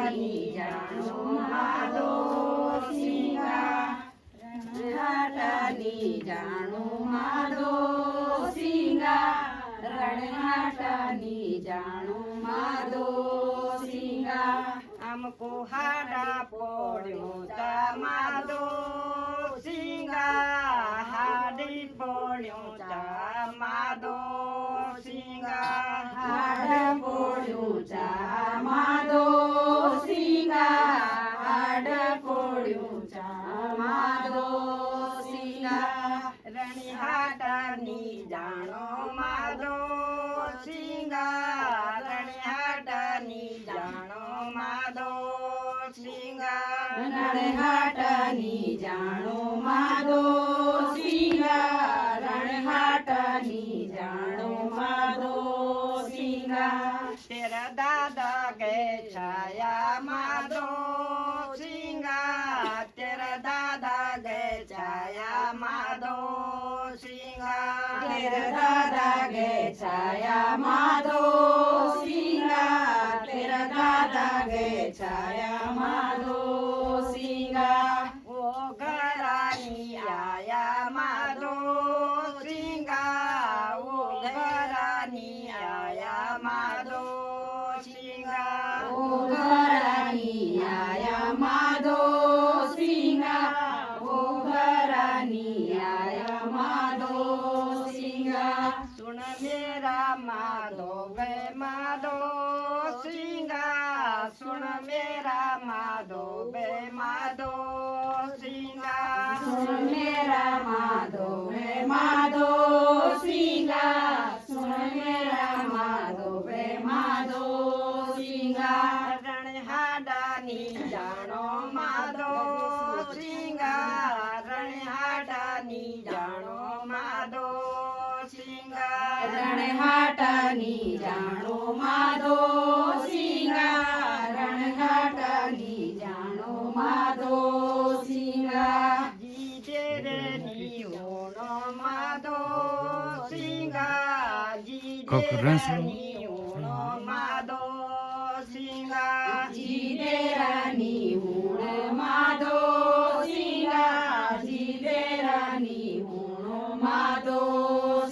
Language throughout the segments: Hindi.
हाटानी जाणो माधो सिंगा रणहाटानी जाणो माधो सिंगा रणहाटानी जाणो माधो सिंगा हमको हाडा पोड्यो ता माधो सिंगा हाडी पोड्यो ता माधो सिंगा हाडा पोड्यो ता माधो सिंगा हाडा पोड्यो ता माधो सिंगा रणहाटानी जाणो माधो सिंगा रणहाटानी जाणो माधो सिंगा रणहाटानी जाणो माधो सिंगा रणहाटानी जाणो माधो सिंगा तेरा दादा गए छाया माधो सिंगा तेरा दादा गए छाया माधो सिंगा तेरा दादा गए छाया माधो सिंगा तेरा दादा गए छाया माधो सिंगा वो घरानी आया माधो सिंगा वो घरानी आया माधो सिंगा वो घरानी आया माधो सिंगा वो घरानी आया माधो सिंगा सुन मेरा माधो वे माधो सिंगा सुन मेरा माधो वे माधो सिंगा सुन मेरा माधो वे माधो सिंगा सुन मेरा माधो वे माधो सिंगा रणहाटानी जाणो माधो सिंगा रणहाटानी जाणो माधो सिंगा रणहाटानी जाणो माधो सिंगा रणहाटानी जाणो माधो सिंगा जी तेरे नियोनो माधो सिंगा जी तेरे नियोनो माधो सिंगा जी तेरा निहुण माधो सिंगा जी तेरा निहुण माधो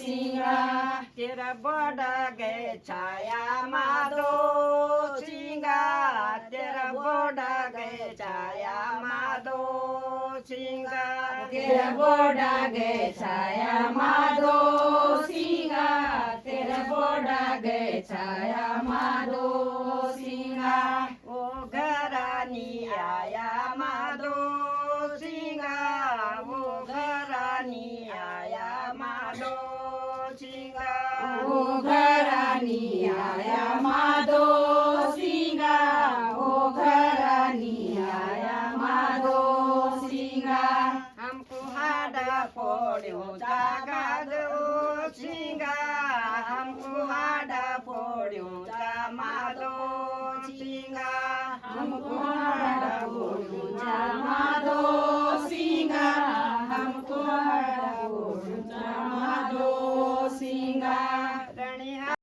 सिंगा तेरा बड़ा गए छाया माधो सिंगा तेरा बड़ा गए छाया माधो सिंगा तेरा बड़ा गए छाया माधो सिंगा तेरा बड़ा गए छाया माधो सिंगा ओ घरानी आया माधो सिंगा वो घरानी आया माधो सिंगा वो घरानी आया माधो सिंगा वो घरानी आया माधो सिंगा हमको हाडा पोड्यो जागा दो सिंगा हमको हाडा पोड्यो ता माधो सिंगा हमको हाडा पोड्यो ता माधो सिंगा हमको हाडा पोड्यो ता माधो सिंगा